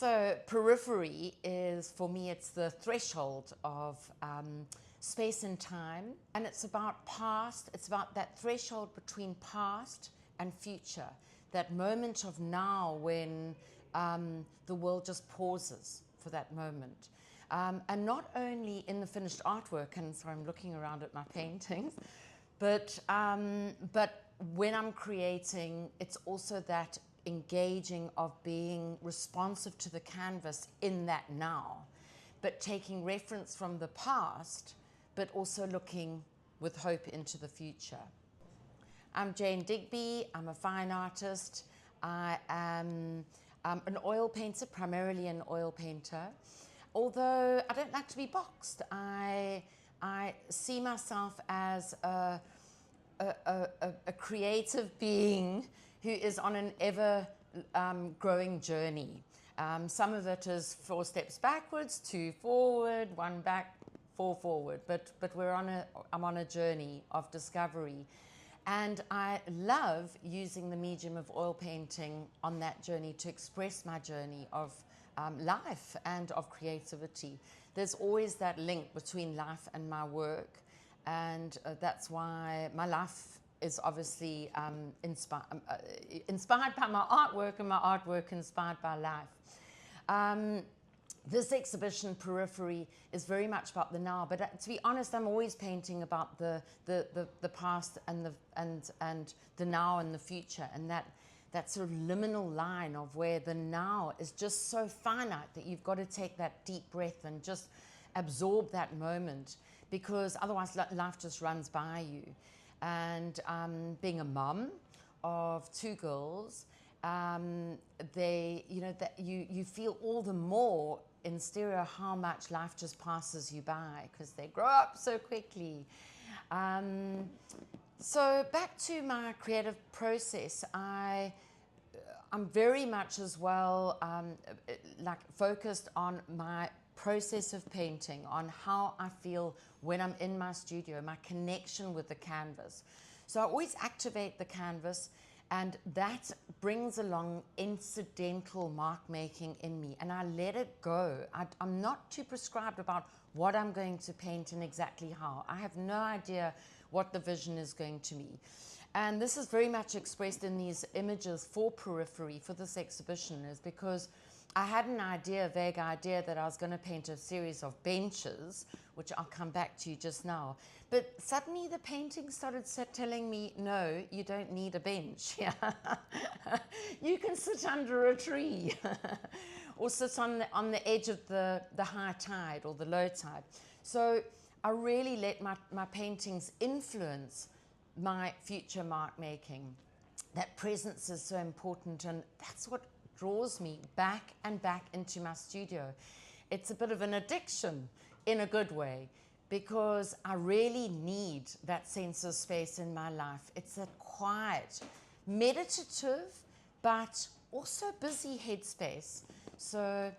So periphery is, for me, it's the threshold of space and time, and it's about past, it's about that threshold between past and future, that moment of now when the world just pauses for that moment. And not only in the finished artwork, and so I'm looking around at my paintings, but when I'm creating, it's also that engaging of being responsive to the canvas in that now, but taking reference from the past, but also looking with hope into the future. I'm Jane Digby, I'm a fine artist. I am an oil painter, primarily an oil painter. Although I don't like to be boxed. I see myself as a creative being who is on an ever growing journey. Some of it is 4 steps backwards, 2 forward, 1 back, 4 forward. But I'm on a journey of discovery. And I love using the medium of oil painting on that journey to express my journey of life and of creativity. There's always that link between life and my work, and that's why my life is obviously inspired by my artwork, and my artwork inspired by life. This exhibition, Periphery, is very much about the now, but to be honest, I'm always painting about the past and the now and the future, and that sort of liminal line of where the now is just so finite that you've got to take that deep breath and just absorb that moment, because otherwise life just runs by you. And being a mum of 2 girls, you feel all the more in stereo how much life just passes you by, because they grow up so quickly. So back to my creative process, I'm very much as well focused on my process of painting, on how I feel when I'm in my studio, my connection with the canvas. So I always activate the canvas, and that brings along incidental mark making in me, and I let it go. I'm not too prescribed about what I'm going to paint and exactly how. I have no idea what the vision is going to be. And this is very much expressed in these images for Periphery, for this exhibition, is because I had an idea, a vague idea, that I was going to paint a series of benches, which I'll come back to just now. But suddenly the painting started telling me, no, you don't need a bench. You can sit under a tree or sit on the edge of the high tide or the low tide. So I really let my paintings influence my future mark making. That presence is so important, and that's what draws me back and back into my studio. It's a bit of an addiction in a good way, because I really need that sense of space in my life. It's a quiet, meditative, but also busy headspace. So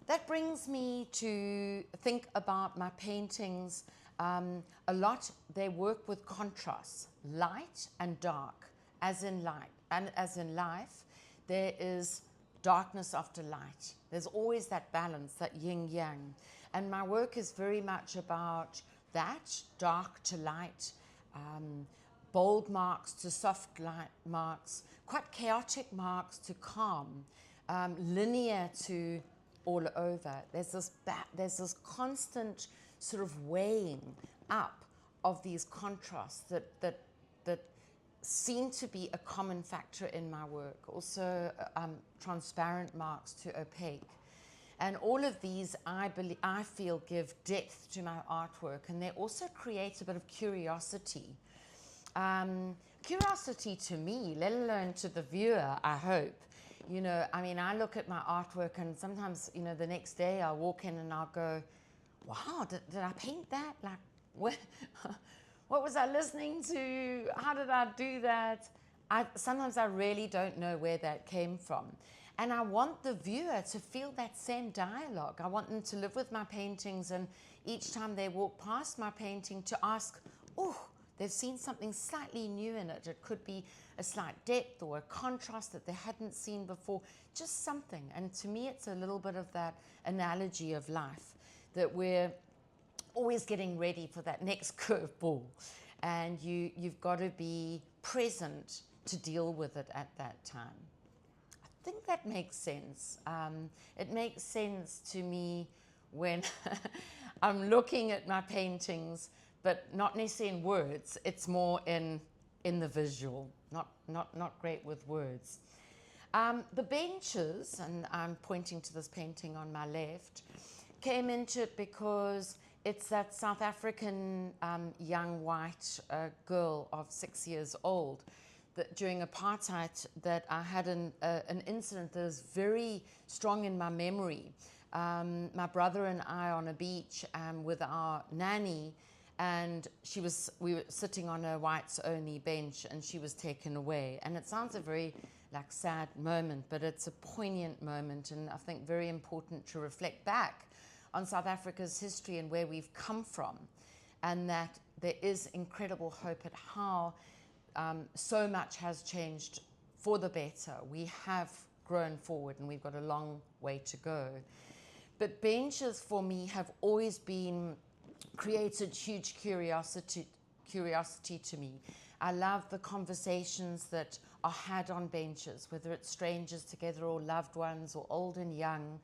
that brings me to think about my paintings. A lot, they work with contrasts, light and dark, as in light and as in life. There is darkness after light. There's always that balance, that yin yang. And my work is very much about that, dark to light, bold marks to soft light marks, quite chaotic marks to calm, linear to all over. There's this constant sort of weighing up of these contrasts that seem to be a common factor in my work. Also transparent marks to opaque. And all of these, I feel, give depth to my artwork, and they also create a bit of curiosity. Curiosity to me, let alone to the viewer, I hope. You know, I mean, I look at my artwork, and sometimes, you know, the next day I'll walk in and I'll go, wow, did I paint that? Like, what was I listening to? How did I do that? Sometimes I really don't know where that came from. And I want the viewer to feel that same dialogue. I want them to live with my paintings, and each time they walk past my painting to ask, oh, They've seen something slightly new in it. It could be a slight depth or a contrast that they hadn't seen before, just something. And to me, it's a little bit of that analogy of life, that we're always getting ready for that next curveball. And you've got to be present to deal with it at that time. I think that makes sense. It makes sense to me when I'm looking at my paintings, but not necessarily in words. It's more in the visual, not great with words. The benches, and I'm pointing to this painting on my left, came into it because it's that South African young white girl of 6 years old that during apartheid that I had an incident that is very strong in my memory. My brother and I on a beach with our nanny, and we were sitting on a whites only bench, and she was taken away. And it sounds a very sad moment, but it's a poignant moment, and I think very important to reflect back on South Africa's history and where we've come from, and that there is incredible hope at how so much has changed for the better. We have grown forward, and we've got a long way to go. But benches for me have always created huge curiosity to me. I love the conversations that are had on benches, whether it's strangers together or loved ones or old and young,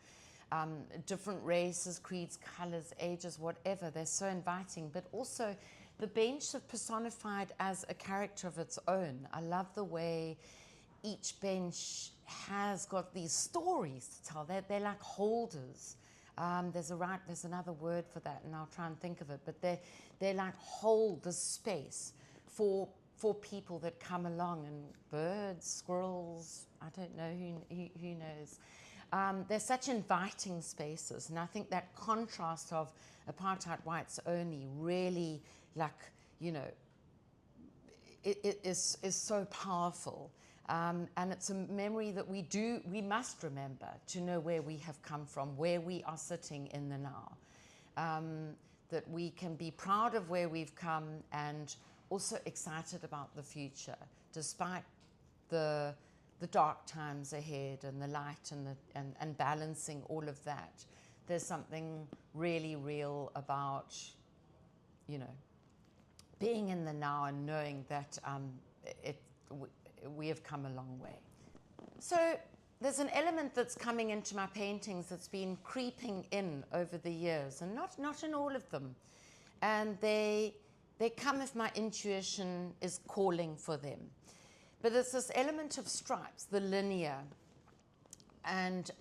different races, creeds, colors, ages, whatever. They're so inviting, but also the bench is personified as a character of its own. I love the way each bench has got these stories to tell. They're like holders. There's another word for that, and I'll try and think of it. But they like hold the space for people that come along, and birds, squirrels. I don't know who knows. They're such inviting spaces, and I think that contrast of apartheid whites only really, it is so powerful. And it's a memory that we must remember to know where we have come from, where we are sitting in the now. That we can be proud of where we've come and also excited about the future, despite the dark times ahead and the light and balancing all of that. There's something really real about, being in the now and knowing that we have come a long way. So there's an element that's coming into my paintings that's been creeping in over the years, and not in all of them. And they come if my intuition is calling for them. But it's this element of stripes, the linear. And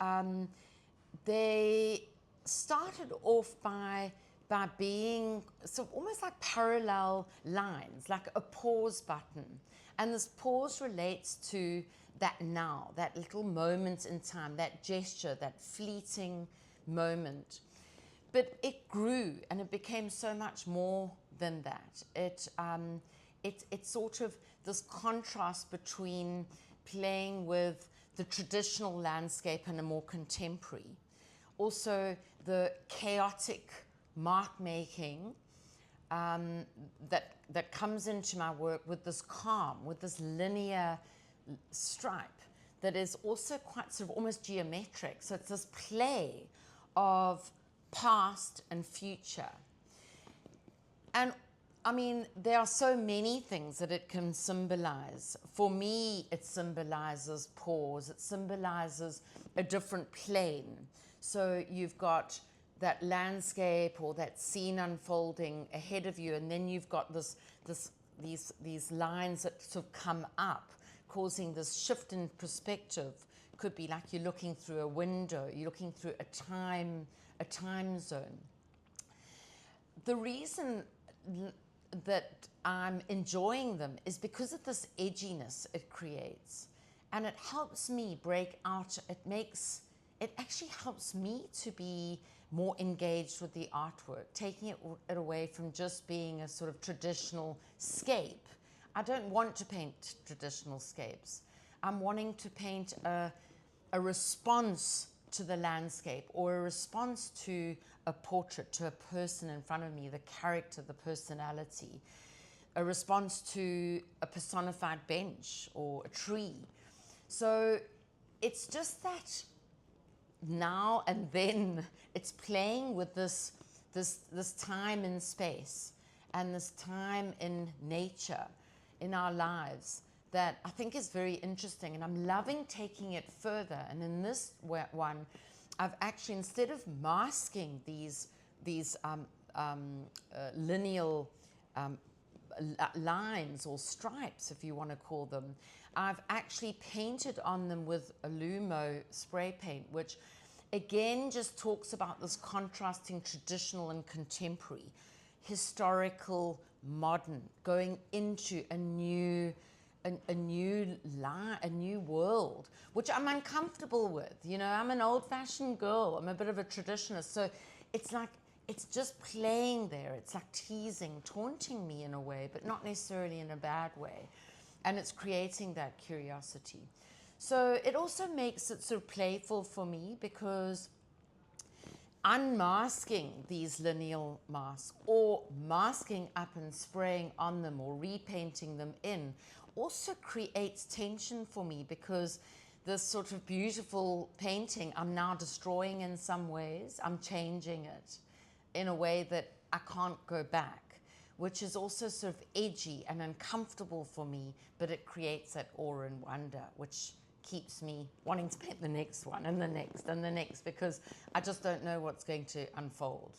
they started off by being sort of almost like parallel lines, like a pause button. And this pause relates to that now, that little moment in time, that gesture, that fleeting moment. But it grew, and it became so much more than that. It's sort of this contrast between playing with the traditional landscape and a more contemporary. Also, the chaotic mark making that comes into my work with this calm, with this linear stripe that is also quite sort of almost geometric. So it's this play of past and future. And I mean, there are so many things that it can symbolize. For me, it symbolizes pause. It symbolizes a different plane. So you've got that landscape or that scene unfolding ahead of you, and then you've got these lines that sort of come up, causing this shift in perspective. Could be like you're looking through a window, you're looking through a time zone. The reason that I'm enjoying them is because of this edginess it creates, and it helps me break out. It actually helps me to be more engaged with the artwork, taking it away from just being a sort of traditional scape. I don't want to paint traditional scapes. I'm wanting to paint a response to the landscape, or a response to a portrait, to a person in front of me, the character, the personality. a response to a personified bench or a tree. So it's just that now and then it's playing with this time in space and this time in nature in our lives that I think is very interesting, and I'm loving taking it further. And in this one, I've actually, instead of masking these lineal lines or stripes, if you want to call them, I've actually painted on them with a Lumo spray paint, which again just talks about this contrasting traditional and contemporary, historical, modern, going into a new world, which I'm uncomfortable with. You know, I'm an old-fashioned girl. I'm a bit of a traditionalist. So it's like, it's just playing there. It's like teasing, taunting me in a way, but not necessarily in a bad way. And it's creating that curiosity. So it also makes it sort of playful for me, because unmasking these lineal masks or masking up and spraying on them or repainting them in also creates tension for me, because this sort of beautiful painting I'm now destroying in some ways. I'm changing it in a way that I can't go back, which is also sort of edgy and uncomfortable for me, but it creates that awe and wonder, which keeps me wanting to paint the next one and the next and the next, because I just don't know what's going to unfold.